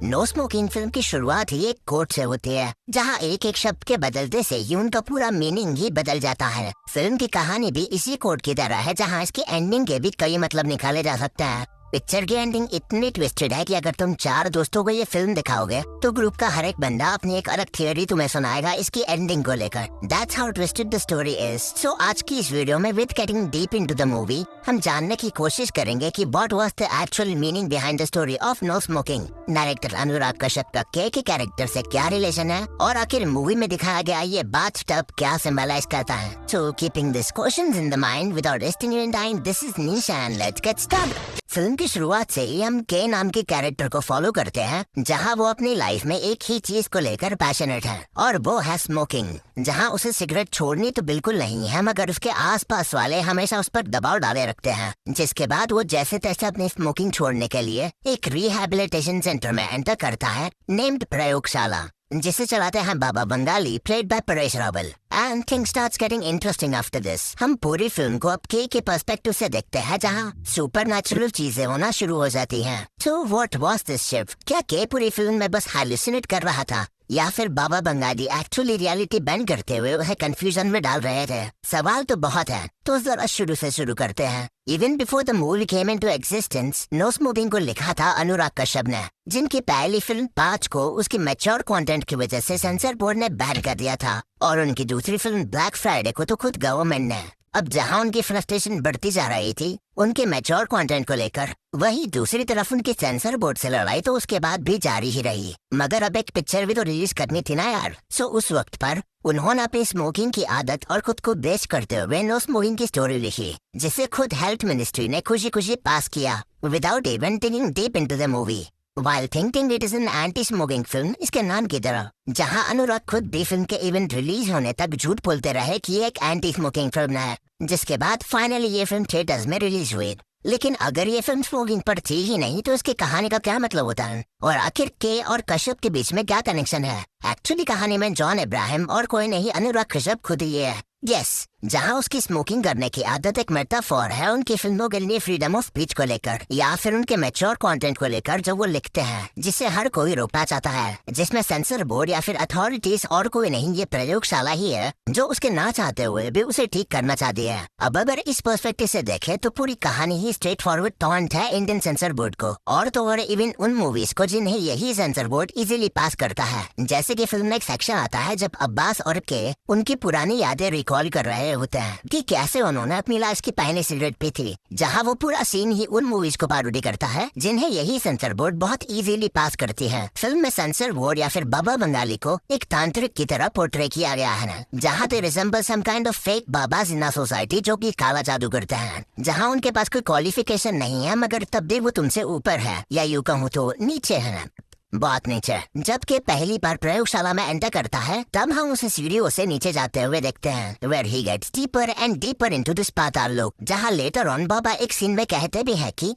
No smoking film की शुरुआत ही एक कोट से होती है, जहां एक एक शब्द के बदलते से ही उनका पूरा मीनिंग ही बदल जाता है। फिल्म की कहानी भी इसी कोट की तरह है, जहां इसकी एंडिंग के भी कई मतलब निकाले जा सकते हैं। पिक्चर की एंडिंग इतनी ट्विस्टेड है कि अगर तुम 4 दोस्तों को ये फिल्म दिखाओगे तो ग्रुप का हर एक बंदा अपनी एक अलग थियोरी तुम्हें सुनाएगा इसकी एंडिंग को लेकर। That's how twisted the story is. So आज की इस वीडियो में with getting deep into the movie हम जानने की कोशिश करेंगे कि what was the actual meaning behind the story of No Smoking। Director Anurag Kashyap का के कैरेक्टर से क्या रिलेशन है और आखिर मूवी में दिखाया गया ये बाथटब क्या सिंबलाइज करता है। So keeping these questions in the mind without wasting your time, this is Nisha and let's get started। Film की शुरुआत से ही हम के नाम के कैरेक्टर को फॉलो करते हैं, जहां वो अपनी लाइफ में एक ही चीज को लेकर पैशनेट है और वो है स्मोकिंग। जहां उसे सिगरेट छोड़नी तो बिल्कुल नहीं है, मगर उसके आसपास वाले हमेशा उस पर दबाव डाले रखते हैं। जिसके बाद वो जैसे तैसे अपनी स्मोकिंग छोड़ने के लिए एक रिहैबिलिटेशन सेंटर में एंटर करता है, नेम्ड प्रयोगशाला, जिसे चलाते हैं Baba Bengali, played by Paresh Rawal. And things starts getting interesting after this. हम पूरी फिल्म को अब के पर्सपेक्टिव से देखते हैं, जहां सुपरनैचुरल चीजें होना शुरू हो जाती हैं। So what was this shift? क्या के पूरी फिल्म में बस हैलुसिनेट कर रहा था, या फिर बाबा बंगाली एक्चुअली रियलिटी बैंड करते हुए उन्हें कंफ्यूजन में डाल रहे थे? सवाल तो बहुत है, तो जरा शुरू से शुरू करते हैं। Even before the movie came into existence, no smoking को लिखा था अनुराग कश्यप ने, जिनकी पहली फिल्म 5 को उसकी मैच्योर कंटेंट की वजह से सेंसर बोर्ड ने बैन कर दिया था, और उनकी दूसरी फिल्म ब्लैक फ्राइडे को तो खुद गवर्नमेंट ने। अब जहां उनकी फ्रस्ट्रेशन बढ़ती जा रही थी उनके मैच्योर कंटेंट को लेकर, वही दूसरी तरफ उनकी सेंसर बोर्ड से लड़ाई तो उसके बाद भी जारी ही रही। मगर अब एक पिक्चर भी तो रिलीज करनी थी ना यार। सो उस वक्त पर उन्होंने अपनी स्मोकिंग की आदत और खुद को बेच करते हुए नो स्मोकिंग की स्टोरी लिखी, जिसे खुद हेल्थ मिनिस्ट्री ने खुशी खुशी पास किया without even taking deep into the movie. While thinking it is an anti-smoking film, इसके नाम की तरह, जहां अनुराग खुद भी फिल्म के इवेंट रिलीज होने तक झूठ बोलते रहे कि ये एक एंटी स्मोकिंग फिल्म है, जिसके बाद फाइनली ये फिल्म थिएटर्स में रिलीज हुई। लेकिन अगर ये फिल्म स्मोकिंग पर थी ही नहीं तो इसकी कहानी का क्या मतलब होता है, और आखिर के और कश्यप के बीच में क्या कनेक्शन है? एक्चुअली कहानी में जॉन इब्राहिम और कोई नहीं, अनुराग कश्यप खुद ही है। यस, जहां उसकी स्मोकिंग करने की आदत एक मेटाफोर है उनकी फिल्मों के लिए फ्रीडम ऑफ स्पीच को लेकर, या फिर उनके मैच्योर कंटेंट को लेकर जो वो लिखते हैं, जिसे हर कोई रोकना चाहता है, जिसमें सेंसर बोर्ड या फिर अथॉरिटीज और कोई नहीं, ये प्रयोगशाला ही है जो उसके ना चाहते हुए भी उसे ठीक करना चाहती है। अब अगर इस पर्सपेक्टिव से देखें तो पूरी कहानी ही स्ट्रेट फॉरवर्ड टॉन्ट है इंडियन सेंसर बोर्ड को, और तो और इवन उन मूवीज को जिन्हें यही सेंसर बोर्ड इजीली पास करता है। जैसे कि फिल्म में एक सेक्शन आता है जब अब्बास और के उनकी पुरानी यादें रिकॉल कर रहे होते हैं कि कैसे उन्होंने अपनी लाइफ की पहली सिगरेट पी थी, जहां वो पूरा सीन ही उन मूवीज को पैरोडी करता है जिन्हें यही सेंसर बोर्ड बहुत इजीली पास करती है। फिल्म में सेंसर बोर्ड या फिर बाबा बंगाली को एक तांत्रिक की तरह पोर्ट्रे किया गया है, जहां they resemble some kind of fake babas in a society जो कि काला जादू करते हैं, जहां उनके पास कोई क्वालिफिकेशन नहीं है, मगर तब भी वो तुमसे ऊपर है, या यूं कहूँ तो नीचे है, बहुत नीचे। जबकि पहली बार प्रयोगशाला में एंटर करता है तब हम उसे सीढ़ियों से नीचे जाते हुए देखते हैं, where he gets deeper and deeper into this पाताल लोक, जहां लेटर ऑन बाबा एक सीन में कहते भी है कि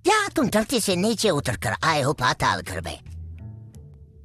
या तुम धरती से नीचे उतर कर आए हो पाताल घर में,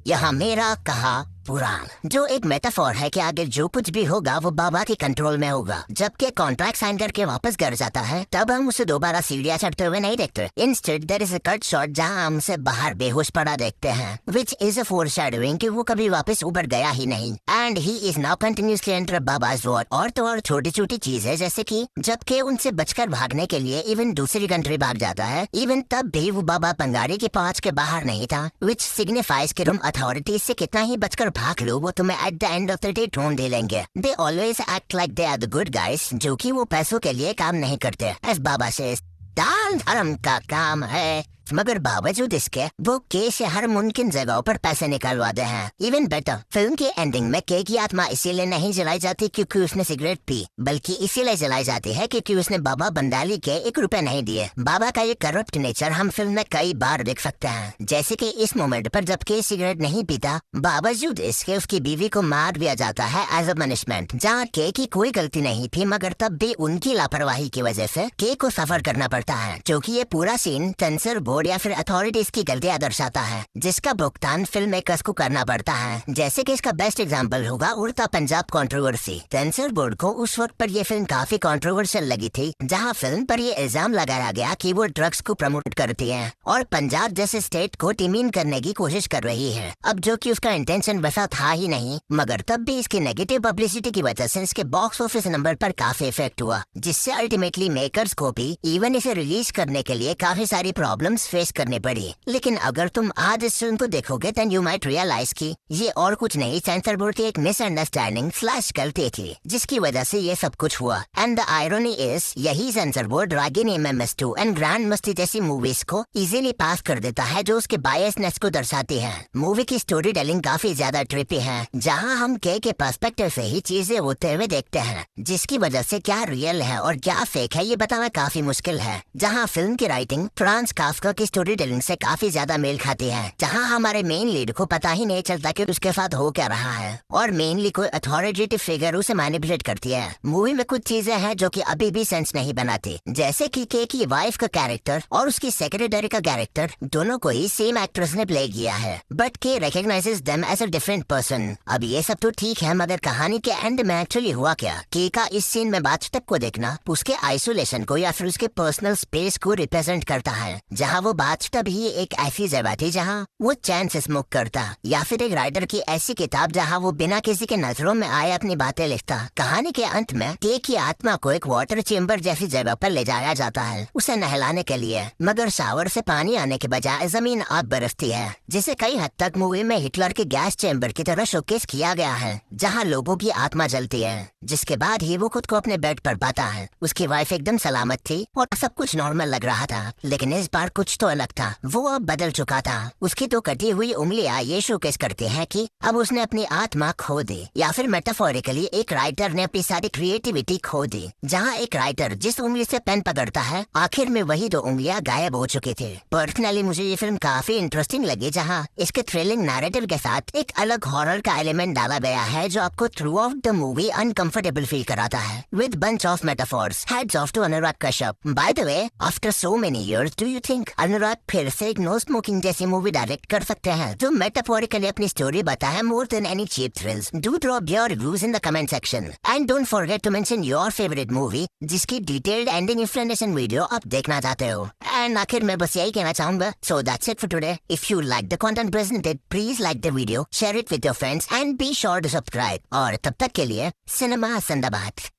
यहाँ मेरा कहा पुराण, जो एक मेटाफोर है कि आगे जो कुछ भी होगा वो बाबा के कंट्रोल में होगा। जबकि कॉन्ट्रैक्ट साइन करके वापस घर जाता है तब हम उसे दोबारा सीढ़ियां चढ़ते हुए नहीं देखते। Instead there is a cut shot जहां हम उसे बाहर बेहोश पड़ा देखते हैं, व्हिच इज अ फोरशैडोइंग कि वो कभी वापस ऊपर गया ही नहीं, and he is now continuously enter babas world. और तो और छोटी छोटी चीजें, जैसे कि जबकि उनसे बचकर भागने के लिए इवन दूसरी कंट्री भाग जाता है, इवन तब भी वो बाबा बंगाली के पहुंच के बाहर नहीं था, व्हिच सिग्निफाइज कि तुम अथॉरिटीज से कितना ही बचकर भाग लो, वो तुम्हें at the end of the day ढूंढ ही लेंगे। They always act like they are the good guys, जो कि वो पैसों के लिए काम नहीं करते। एस बाबा से दान धर्म का काम है, मगर बावजूद इसके वो के से हर मुमकिन जगहों पर पैसे निकलवाते हैं। इवन बेटर, फिल्म की एंडिंग में के की आत्मा इसीलिए नहीं जलाई जाती क्योंकि उसने सिगरेट पी, बल्कि इसीलिए जलाई जाती है क्योंकि उसने बाबा बंगाली के 1 रुपए नहीं दिए। बाबा का ये करप्ट नेचर हम फिल्म में कई बार देख सकते हैं, जैसे कि इस मोमेंट पर जब के सिगरेट नहीं पीता, बावजूद इसके उसकी बीवी को मार दिया जाता है एज अ पनिशमेंट, जहाँ के की कोई गलती नहीं थी, मगर तब भी उनकी लापरवाही की वजह से के को सफर करना पड़ता है। क्योंकि ये पूरा सीन सेंसर बोर्ड बोर्ड या फिर अथॉरिटीज की गलतियां दर्शाता है, जिसका भुगतान फिल्म मेकर्स को करना पड़ता है। जैसे कि इसका बेस्ट एग्जांपल होगा उड़ता पंजाब कंट्रोवर्सी। सेंसर बोर्ड को उस वक्त पर यह फिल्म काफी कंट्रोवर्शियल लगी थी, जहां फिल्म पर यह इल्जाम लगाया गया कि वो ड्रग्स को प्रमोट करती है और पंजाब जैसे स्टेट को टीमीन करने की कोशिश कर रही है। अब जो कि उसका इंटेंशन वैसा था ही नहीं, मगर तब भी इसकी नेगेटिव पब्लिसिटी की वजह से इसके बॉक्स ऑफिस नंबर पर काफी इफेक्ट हुआ, जिससे अल्टीमेटली मेकर्स को भी इवन इसे रिलीज करने के लिए काफी सारी प्रॉब्लम्स फेस करनी पड़ी। लेकिन अगर तुम आज इस फिल्म को देखोगे देन यू माइट रियलाइज कि ये और कुछ नहीं, सेंसर बोर्ड की एक मिसअंडरस्टैंडिंग स्लैश गलती थी, जिसकी वजह से ये सब कुछ हुआ। एंड द आयरनी इज यही sensor board Ragini MS2 and grand मस्ती जैसी मूवीज को इजीली पास कर देता है, जो उसके बायसनेस को दर्शाती है। मूवी की स्टोरी टेलिंग काफी ज्यादा ट्रिपी है, जहां हम के पर्सपेक्टिव से ही चीजें होते हुए देखते हैं, जिसकी वजह से क्या रियल है और क्या फेक है ये बताना काफी मुश्किल है। जहां फिल्म की राइटिंग फ्रांस काफ्का की स्टोरी टेलिंग से काफी ज्यादा मेल खाती है, जहां हमारे मेन लीड को पता ही नहीं चलता कि उसके साथ हो क्या रहा है और मेनली कोई अथॉरिटेटिव फिगर उसे मैनिपुलेट करती है। मूवी में कुछ चीजें हैं जो कि अभी भी सेंस नहीं बनाती, जैसे कि के की वाइफ का कैरेक्टर और उसकी सेक्रेटरी का कैरेक्टर दोनों को ही सेम एक्ट्रेस ने प्ले किया है, बट के recognizes them as a different person. अब ये सब तो ठीक है, मगर कहानी के एंड में एक्चुअली हुआ क्या? के का इस सीन में बाथटब को देखना उसके आइसोलेशन को या फिर उसके पर्सनल स्पेस को रिप्रेजेंट करता है, जहाँ वो बाथटब ही एक ऐसी जगह थी जहाँ वो चैन से स्मोक करता, या फिर एक राइटर की ऐसी किताब जहाँ वो बिना किसी के नजरों में आए अपनी बातें लिखता। कहानी के अंत में के की आत्मा को एक वाटर चेम्बर जैसी जगह पर ले जाया जाता है उसे नहलाने के लिए, मगर शावर से पानी आने के बजाय जमीन आग बरसती है, जिसे कई हद तक मूवी में हिटलर के गैस चेम्बर की तरह शोकेस किया गया है, जहाँ लोगों की आत्मा जलती है। जिसके बाद ही वो खुद को अपने बेड पर पाता है। उसकी वाइफ एकदम सलामत थी और सब कुछ नॉर्मल लग रहा था, लेकिन इस बार कुछ तो अलग था। वो अब बदल चुका था। उसकी तो कटी हुई उंगलियां ये शोकेस करती हैं कि अब उसने अपनी आत्मा खो दी, या फिर मेटाफोरिकली एक राइटर ने अपनी सारी क्रिएटिविटी खो दी। जहाँ एक राइटर जिस उंगली से पेन पकड़ता है, आखिर में वही दो उंगलियां गायब हो चुकी थी। पर्सनली मुझे ये फिल्म काफी इंटरेस्टिंग लगी, जहाँ इसके थ्रिलिंग नैरेटिव के साथ एक अलग हॉरर का एलिमेंट डाला गया है, जो आपको throughout the movie uncomfortable feel कराता है with bunch of metaphors. Hats off to Anurag Kashyap. By the way, after so many years do you think Anurag फिर से एक नो स्मोकिंग जैसी मूवी डायरेक्ट कर सकते हैं जो मेटाफोरिकली अपनी स्टोरी बताए more than any cheap thrills? Do drop your reviews in the comment section and don't forget to mention your favourite movie जिसकी डिटेल्ड एंडिंग एक्सप्लेनेशन वीडियो आप देखना चाहते हो। एंड आखिर में बस यही कहना चाहूंगा, so that's it for today. If you like the content presented, please like the video, share it with your friends and be sure to subscribe. और तब तक के लिए सिनेमा जिंदाबाद।